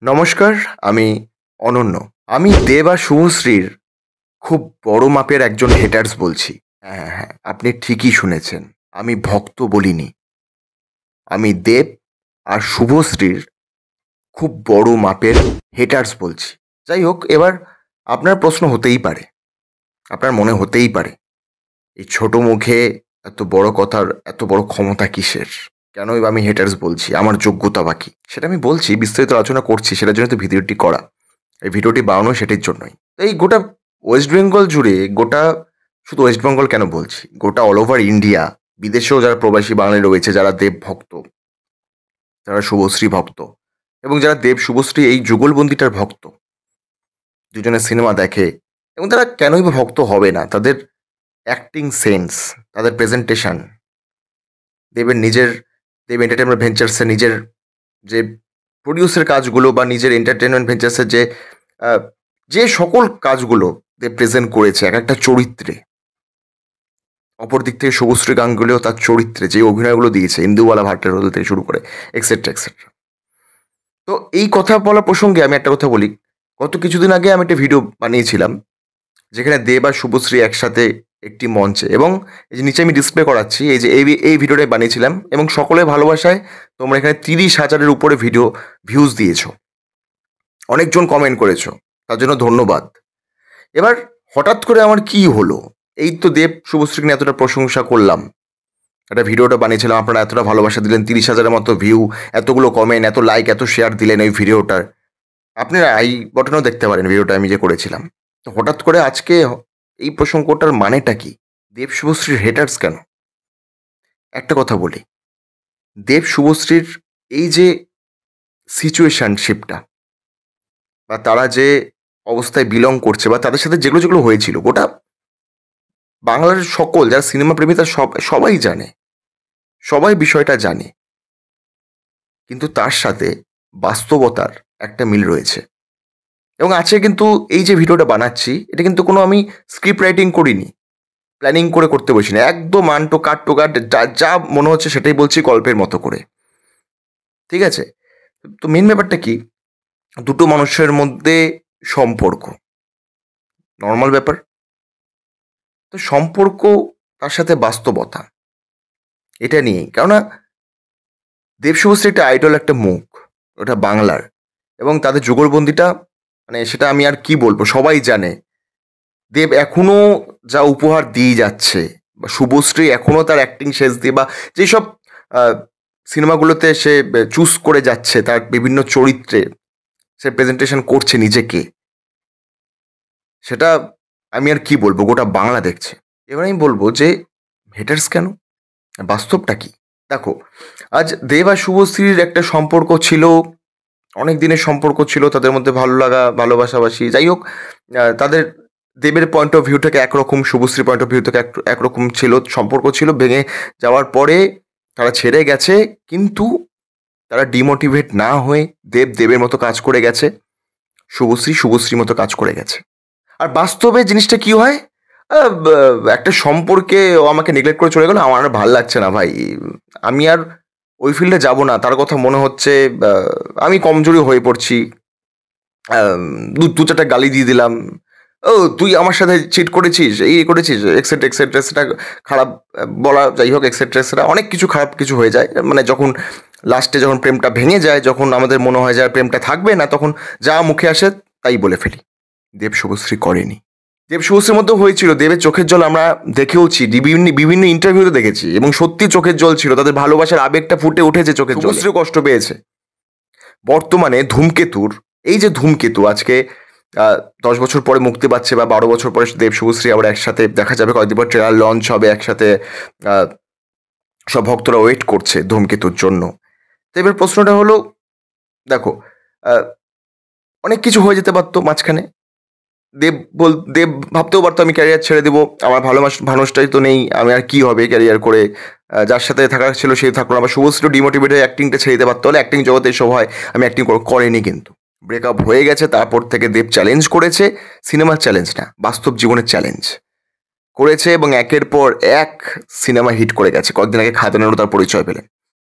নমস্কার, আমি অনন্য। আমি দেব আর শুভশ্রীর খুব বড় মাপের একজন হেটার্স বলছি। হ্যাঁ, আপনি ঠিকই শুনেছেন। আমি ভক্ত বলিনি। আমি দেব আর শুভশ্রীর খুব বড় মাপের হেটার্স বলছি। যাই হোক, এবার আপনার প্রশ্ন হতেই পারে। আপনার মনে হতেই পারে, এই ছোট মুখে এত বড় কথার এত বড় ক্ষমতা কিসের? কেনই বা আমি হেটার্স বলছি? আমার যোগ্যতা বা কী? সেটা আমি বলছি, বিস্তারিত আলোচনা করছি। সেটার জন্য তো ভিডিওটি করা। এই ভিডিওটি বানানো সেটির জন্যই। তো এই গোটা ওয়েস্ট বেঙ্গল জুড়ে, শুধু ওয়েস্ট বেঙ্গল কেন বলছি, গোটা অল ওভার ইন্ডিয়া, বিদেশেও যারা প্রবাসী বাঙালি রয়েছে, যারা দেব ভক্ত, যারা শুভশ্রী ভক্ত, এবং যারা দেব শুভশ্রী এই যুগলবন্দিটার ভক্ত, দুজনের সিনেমা দেখে, এবং তারা কেনই বা ভক্ত হবে না? তাদের অ্যাক্টিং সেন্স, তাদের প্রেজেন্টেশন, দেব এন্টারটেনমেন্ট ভেঞ্চার্সের নিজের যে প্রডিউসের কাজগুলো বা নিজের এন্টারটেনমেন্ট ভেঞ্চার্সের আহ, যে সকল কাজগুলো দেব প্রেজেন্ট করেছে এক একটা চরিত্রে, অপর দিক থেকে শুভশ্রী গাঙ্গুলিও তার চরিত্রে যে অভিনয়গুলো দিয়েছে, ইন্দুবালা ভাটের রোল থেকে শুরু করে এক্সেট্রা এক্সেট্রা। তো এই কথা বলা প্রসঙ্গে আমি একটা কথা বলি। গত কিছুদিন আগে আমি একটা ভিডিও বানিয়েছিলাম, যেখানে দেব আর শুভশ্রী একসাথে একটি মঞ্চে, এবং এই যে নিচে আমি ডিসপ্লে করাচ্ছি, এই যে এই ভিডিওটাই বানিয়েছিলাম, এবং সকলের ভালোবাসায় তোমরা এখানে 30,000-এর উপরে ভিউজ দিয়েছো, অনেকজন কমেন্ট করেছো, তার জন্য ধন্যবাদ। এবার হঠাৎ করে আমার কি হলো? এই তো দেব শুভশ্রীকে নিয়ে এতটা প্রশংসা করলাম, একটা ভিডিওটা বানিয়েছিলাম, আপনারা এতটা ভালোবাসা দিলেন, 30,000-এর মতো ভিউ, এতগুলো কমেন্ট, এত লাইক, এত শেয়ার দিলেন ওই ভিডিওটার। আপনারা আই বটনেও দেখতে পারেন ভিডিওটা আমি যে করেছিলাম। তো হঠাৎ করে আজকে এই প্রসঙ্গটার মানেটা কি? দেব শুভশ্রীর হেটার্স কেন? একটা কথা বলি, দেব শুভশ্রীর এই যে সিচুয়েশনশিপটা, বা তারা যে অবস্থায় বিলং করছে, বা তাদের সাথে যেগুলো যেগুলো হয়েছিল, গোটা বাংলার সকল যারা সিনেমা প্রেমী তারা সবাই জানে, সবাই বিষয়টা জানে। কিন্তু তার সাথে বাস্তবতার একটা মিল রয়েছে, এবং আছে। কিন্তু এই যে ভিডিওটা বানাচ্ছি, এটা কিন্তু কোনো আমি স্ক্রিপ্ট রাইটিং করিনি, প্ল্যানিং করে করতে বসি না। একদম আনটো কাট টু কাট, যা যা মনে হচ্ছে সেটাই বলছি গল্পের মতো করে। ঠিক আছে? তো মেন ব্যাপারটা কি, দুটো মানুষের মধ্যে সম্পর্ক, নর্মাল ব্যাপার। তো সম্পর্ক, তার সাথে বাস্তবতা, এটা নিয়েই। কেননা দেব শুভশ্রী একটা আইডল, একটা মুখ, ওটা বাংলার, এবং তাদের যুগলবন্দিটা, মানে সেটা আমি আর কি বলবো, সবাই জানে। দেব এখনো যা উপহার দিয়ে যাচ্ছে, বা শুভশ্রী এখনো তার অ্যাক্টিং শেষ দিয়ে, বা যেসব সিনেমাগুলোতে সে চুজ করে যাচ্ছে, তার বিভিন্ন চরিত্রে সে প্রেজেন্টেশন করছে নিজেকে, সেটা আমি আর কি বলবো, গোটা বাংলা দেখছে। এবার আমি বলবো যে হেটার্স কেন, বাস্তবটা কি? দেখো, আজ দেব আর শুভশ্রীর একটা সম্পর্ক ছিল, অনেক দিনের সম্পর্ক ছিল, তাদের মধ্যে ভালো লাগা, ভালোবাসাবাসি, যাই হোক, তাদের দেবের পয়েন্ট অফ ভিউ থেকে একরকম, শুভশ্রীর পয়েন্ট অফ ভিউ থেকে একরকম ছিল, সম্পর্ক ছিল। ভেঙে যাওয়ার পরে তারা ছেড়ে গেছে, কিন্তু তারা ডিমোটিভেট না হয়ে দেবের মতো কাজ করে গেছে, শুভশ্রীর মতো কাজ করে গেছে। আর বাস্তবে জিনিসটা কি হয়, একটা সম্পর্কে ও আমাকে নেগলেক্ট করে চলে গেল, আমার আর ভাল লাগছে না ভাই, আমি আর ওই ফিল্ডে যাব না, তার কথা মনে হচ্ছে আমি কমজোরি হয়ে পড়ছি, দু চারটা গালি দিয়ে দিলাম, ও তুই আমার সাথে চিট করেছিস, এই করেছিস, এক্সেট্রা এক্সেট্রা, সেটা খারাপ বলা, যাই হোক, এক্সেট্রা এক্সেট্রা, অনেক কিছু খারাপ কিছু হয়ে যায়। মানে যখন লাস্টে যখন প্রেমটা ভেঙে যায়, যখন আমাদের মনে হয় যে আর প্রেমটা থাকবে না, তখন যা মুখে আসে তাই বলে ফেলি। দেব শুভশ্রী করেনি। দেব শুভশ্রীর মধ্যেও হয়েছিল, দেবের চোখের জল আমরা দেখেওছি, বিভিন্ন বিভিন্ন ইন্টারভিউতে দেখেছি, এবং সত্যি চোখের জল ছিল, তাদের ভালোবাসার আবেগটা ফুটে উঠেছে চোখের জল। শুভশ্রী কষ্ট পেয়েছে। বর্তমানে ধূমকেতুর, এই যে ধূমকেতু আজকে 10 বছর পরে মুক্তি পাচ্ছে, বা 12 বছর পরে দেব শুভশ্রী আবার একসাথে দেখা যাবে, কয়েকদিন পর ট্রেলার লঞ্চ হবে একসাথে, আহ, সব ভক্তরা ওয়েট করছে ধূমকেতুর জন্য। তো এবার প্রশ্নটা হলো, দেখো, আহ, অনেক কিছু হয়ে যেতে পারতো মাঝখানে। দেব ভাবতেও পারতো আমি ক্যারিয়ার ছেড়ে দেবো, আমার ভালো মানুষটাই তো নেই, আমি আর কি হবে ক্যারিয়ার করে, যার সাথে থাকার ছিল সেই থাকলো না। আবার শুভশ্রী ডিমোটিভেট হয়ে অ্যাক্টিংটা ছেড়ে দিতে পারতো, হলে অ্যাক্টিং জগতে এসব হয়, আমি অ্যাক্টিং করেনি। কিন্তু ব্রেকআপ হয়ে গেছে, তারপর থেকে দেব চ্যালেঞ্জ করেছে, সিনেমার চ্যালেঞ্জ না, বাস্তব জীবনের চ্যালেঞ্জ করেছে, এবং একের পর এক সিনেমা হিট করে গেছে। কয়েকদিন আগে খাদানেরও তার পরিচয় পেলেন।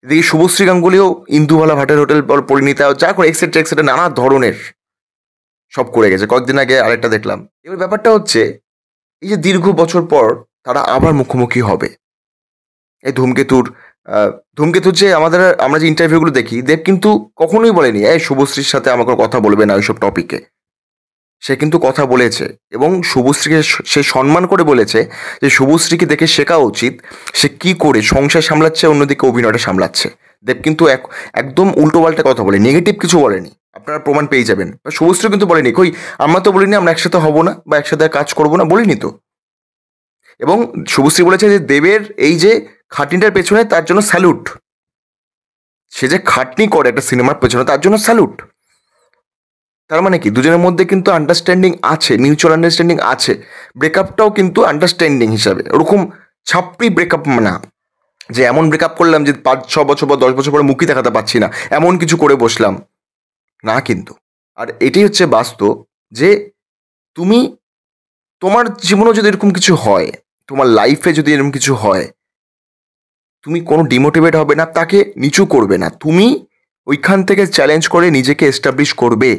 এদিকে শুভশ্রী গাঙ্গুলিও ইন্দুবালা ভাটের হোটেল পরিণীতা যা করে এক্সেট্রা এক্সেট্রা নানা ধরনের সব করে গেছে। কয়েকদিন আগে আরেকটা দেখলাম। এবার ব্যাপারটা হচ্ছে এই যে দীর্ঘ বছর পর তারা আবার মুখোমুখি হবে এই ধূমকেতুর যে আমরা যে ইন্টারভিউগুলো দেখি, দেব কিন্তু কখনোই বলেনি এই শুভশ্রীর সাথে আমাকে কথা বলবে না ওইসব টপিকে। সে কিন্তু কথা বলেছে এবং শুভশ্রীকে সে সম্মান করে বলেছে যে শুভশ্রীকে দেখে শেখা উচিত সে কি করে সংসার সামলাচ্ছে, অন্যদিকে অভিনয়টা সামলাচ্ছে। দেব কিন্তু একদম উল্টোপাল্টা কথা বলে, নেগেটিভ কিছু বলেনি। আপনারা প্রমাণ পেয়ে যাবেন। শুভশ্রী কিন্তু বলেনি কই আমরা তো বলিনি আমরা একসাথে হব না বা একসাথে কাজ করবো না, বলিনি তো। এবং শুভশ্রী বলেছে যে দেবের এই যে খাটনিটার পেছনে তার জন্য স্যালুট। সে যে খাটনি করে একটা সিনেমার পেছনে তার জন্য স্যালুট। তার মানে কি দুজনের মধ্যে কিন্তু আন্ডারস্ট্যান্ডিং আছে, মিউচুয়াল আন্ডারস্ট্যান্ডিং আছে। ব্রেকআপটাও কিন্তু আন্ডারস্ট্যান্ডিং হিসাবে, ওরকম ছাপ্পি ব্রেকআপ না যে এমন ব্রেকআপ করলাম যে 5-6 বছর বা 10 বছর পরে মুখই দেখাতে পাচ্ছি না, এমন কিছু করে বসলাম না কিন্তু। আর এটাই হচ্ছে বাস্তব যে তুমি তোমার জীবনেও যদি এরকম কিছু হয়, তোমার লাইফে যদি এরকম কিছু হয়, তুমি কোনো ডিমোটিভেট হবে না, তাকে নিচু করবে না, তুমি ওইখান থেকে চ্যালেঞ্জ করে নিজেকে এস্টাবলিশ করবে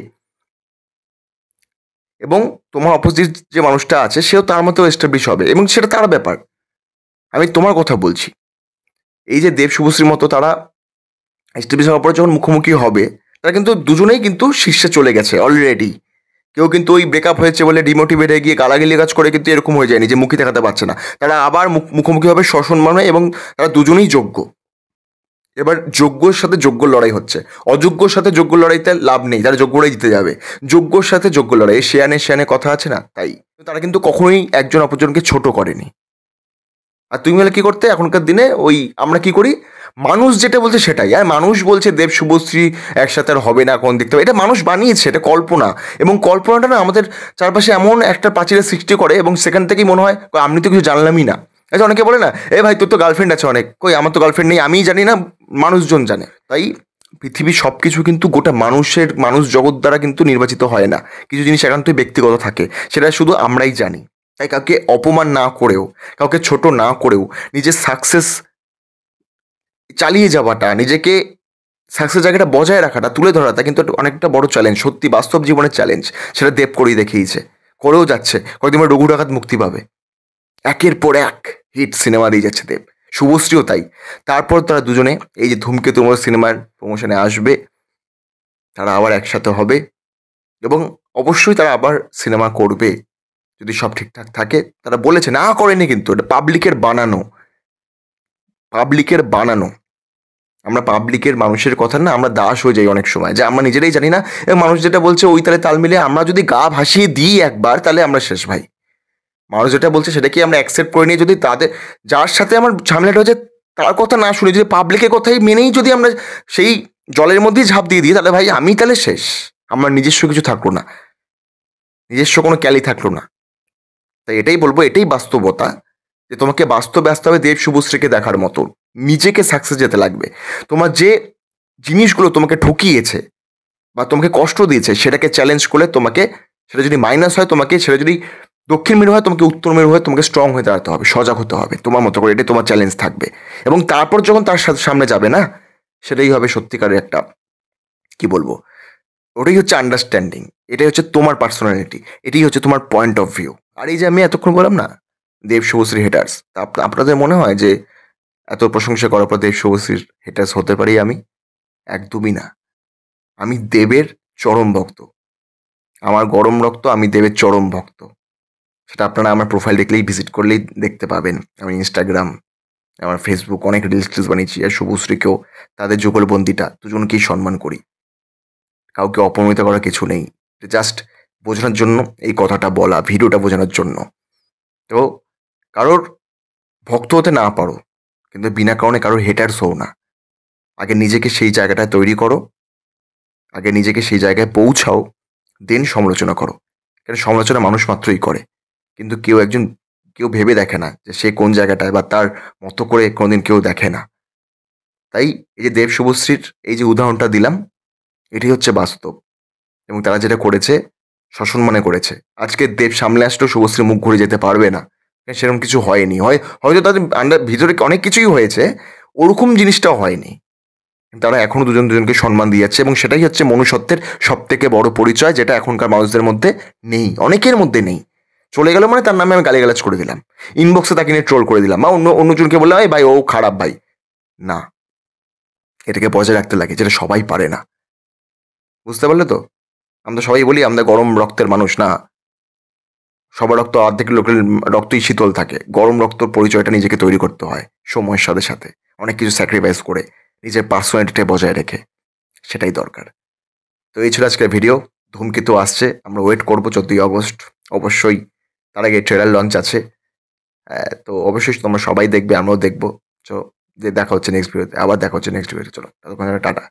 এবং তোমার অপোজিট যে মানুষটা আছে সেও তার মতো এস্টাবলিশ হবে এবং সেটা তার ব্যাপার। আমি তোমার কথা বলছি। এই যে দেব শুভশ্রীর মতো তারা এস্টাবলিশ হওয়ার পর যখন মুখোমুখি হবে, তারা কিন্তু দুজনেই কিন্তু শীর্ষে চলে গেছে অলরেডি। কেউ কিন্তু ওই ব্রেকআপ হয়েছে বলে ডিমোটিভেট হয়ে গিয়ে গালাগালি কাজ করে কিন্তু এরকম হয়ে যায়নি যে মুখই দেখাতে পারছে না। তারা আবার মুখোমুখি হবে সসম্মানে এবং তারা দুজনেই যোগ্য। এবার যোগ্যর সাথে যোগ্য লড়াই হচ্ছে, অযোগ্যর সাথে যোগ্য লড়াইতে লাভ নেই, তারা যোগ্যরাই জিতে যাবে। যোগ্যর সাথে যোগ্য লড়াই, শেয়ানে কথা আছে না, তাই তারা কিন্তু কখনোই একজন অপরজনকে ছোট করেনি। আর তুমি মিলে কি করতে এখনকার দিনে ওই আমরা কি করি, মানুষ যেটা বলছে সেটাই। আর মানুষ বলছে দেব শুভশ্রী একসাথে আর হবে না, কোন দেখতে হবে, এটা মানুষ বানিয়েছে, এটা কল্পনা। এবং কল্পনাটা না আমাদের চারপাশে এমন একটা প্রাচীরের সৃষ্টি করে এবং সেখান থেকেই মনে হয় আমি তো কিছু জানলামই না। আচ্ছা, অনেকে বলে না এ ভাই তোর তো গার্লফ্রেন্ড আছে অনেক, কই আমার তো গার্লফ্রেন্ড নেই, আমিই জানি না, মানুষজন জানে। তাই পৃথিবীর সব কিছু কিন্তু গোটা মানুষ জগৎ দ্বারা কিন্তু নির্বাচিত হয় না, কিছু জিনিস একান্তই ব্যক্তিগত থাকে, সেটা শুধু আমরাই জানি। তাই কাউকে অপমান না করেও, কাউকে ছোট না করেও নিজের সাকসেস চালিয়ে যাওয়াটা, নিজেকে সাকসেস জায়গাটা বজায় রাখাটা, তুলে ধরাটা কিন্তু অনেকটা বড় চ্যালেঞ্জ, সত্যি বাস্তব জীবনের চ্যালেঞ্জ। সেটা দেব করেই দেখিয়েছে, করেও যাচ্ছে। কয়েকদিন পরে রঘু ডাকাত মুক্তি পাবে, একের পর এক হিট সিনেমা দিয়ে যাচ্ছে দেব, শুভশ্রীও তাই। তারপর তারা দুজনে এই যে ধূমকেতু সিনেমার প্রমোশনে আসবে, তারা আবার একসাথে হবে এবং অবশ্যই তারা আবার সিনেমা করবে যদি সব ঠিকঠাক থাকে। তারা বলেছে, না করেনি কিন্তু, এটা পাবলিকের বানানো। আমরা পাবলিকের মানুষের কথা না আমরা দাস হয়ে যাই অনেক সময়, যে আমরা নিজেরাই জানি না এবং মানুষ যেটা বলছে ওই তালে তাল মিলিয়ে আমরা যদি গা ভাসিয়ে দিই একবার, তাহলে আমরা শেষ ভাই। মানুষ যেটা বলছে সেটাকে আমরা অ্যাকসেপ্ট করে নিয়ে যদি তাদের যার সাথে আমার ঝামেলাটা হচ্ছে তার কথা না শুনে যদি পাবলিকের কথাই মেনেই যদি আমরা সেই জলের মধ্যেই ঝাঁপ দিয়ে দিই, তাহলে ভাই আমি তাহলে শেষ। আমার নিজস্ব কিছু থাকলো না, নিজস্ব কোনো ক্যালি থাকলো না। তাই এটাই বলবো, এটাই বাস্তবতা, যে তোমাকে বাস্তবে আসতে হবে দেব শুভশ্রীকে দেখার মতো, নিজেকে সাকসেস যেতে লাগবে। তোমার যে জিনিসগুলো তোমাকে ঠকিয়েছে বা তোমাকে কষ্ট দিয়েছে সেটাকে চ্যালেঞ্জ করলে তোমাকে, সেটা যদি মাইনাস হয় তোমাকে, সেটা যদি দক্ষিণ মেরু হয় তোমাকে উত্তর মেরু হয়, তোমাকে স্ট্রং হয়ে দাঁড়াতে হবে, সজাগ হতে হবে তোমার মতো করে। এটাই তোমার চ্যালেঞ্জ থাকবে এবং তারপর যখন তার সামনে যাবে না, সেটাই হবে সত্যিকারের একটা কি বলবো, ওটাই হচ্ছে আন্ডারস্ট্যান্ডিং, এটাই হচ্ছে তোমার পার্সোনালিটি, এটাই হচ্ছে তোমার পয়েন্ট অফ ভিউ। আর এই যে আমি এতক্ষণ বললাম না দেব শুভশ্রী হেটার্স, তা আপনাদের মনে হয় যে এত প্রশংসা করার পর দেব শুভশ্রীর হেটার্স হতে পারি আমি? একদমই না। আমি দেবের চরম ভক্ত, আমার গরম রক্ত, আমি দেবের চরম ভক্ত। সেটা আপনারা আমার প্রোফাইল দেখলেই, ভিজিট করলেই দেখতে পাবেন। আমি ইনস্টাগ্রাম, আমার ফেসবুক অনেক রিলস বানিয়েছি। আর শুভশ্রীকেও, তাদের যুগলবন্দিটা দুজনকেই সম্মান করি, কাউকে অপমানিত করার কিছু নেই। জাস্ট বোঝানোর জন্য এই কথাটা বলা, ভিডিওটা বোঝানোর জন্য। তো কারোর ভক্ত হতে না পারো, কিন্তু বিনা কারণে কারোর হেটার্স হও না। আগে নিজেকে সেই জায়গাটায় তৈরি করো, আগে নিজেকে সেই জায়গায় পৌঁছাও, দেন সমালোচনা করো। কারণ সমালোচনা মানুষ মাত্রই করে, কিন্তু কেউ ভেবে দেখে না যে সে কোন জায়গাটায়, বা তার মতো করে কোনোদিন কেউ দেখে না। তাই এই যে দেব শুভশ্রীর এই যে উদাহরণটা দিলাম, এটি হচ্ছে বাস্তব এবং তারা যেটা করেছে সসম্মানে করেছে। আজকে দেব সামনে আসলেও শুভশ্রী মুখ ঘুরে যেতে পারবে না, সেরকম কিছু হয়নি। হয়তো তাদের ভিতরে অনেক কিছুই হয়েছে, ওরকম জিনিসটাও হয়নি। তারা এখনো দুজন দুজনকে সম্মান দিয়ে যাচ্ছে, এবং সেটাই হচ্ছে মনুষ্যত্বের সব থেকে বড় পরিচয়, যেটা এখনকার মানুষদের মধ্যে নেই, অনেকের মধ্যে নেই। চলে গেল মানে তার নামে আমি গালিগালাজ করে দিলাম, ইনবক্সে তাকে নিয়ে ট্রোল করে দিলাম, বা অন্যজনকে বললাম এই ভাই ও খারাপ ভাই। না, এটাকে বজায় রাখতে লাগে, যেটা সবাই পারে না। বুঝতে পারলে তো? আমরা সবাই বলি আমরা গরম রক্তের মানুষ, না, সবার রক্ত অর্ধেক লোকের রক্তই শীতল থাকে। গরম রক্তর পরিচয়টা নিজেকে তৈরি করতে হয় সময়ের সাথে সাথে, অনেক কিছু স্যাক্রিফাইস করে, নিজের পার্সোনালিটিটা বজায় রেখে। সেটাই দরকার। তো এই ছিল আজকের ভিডিও। ধূমকেতু আসছে, আমরা ওয়েট করবো 14ই আগস্ট অবশ্যই। তার আগে ট্রেলার লঞ্চ আছে। তো অবশ্যই তোমরা সবাই দেখবে, আমরাও দেখবো। তো দেখা হচ্ছে নেক্সট ভিডিওতে, আবার দেখা হচ্ছে নেক্সট ভিডিওতে। চলো ততক্ষণ টাটা।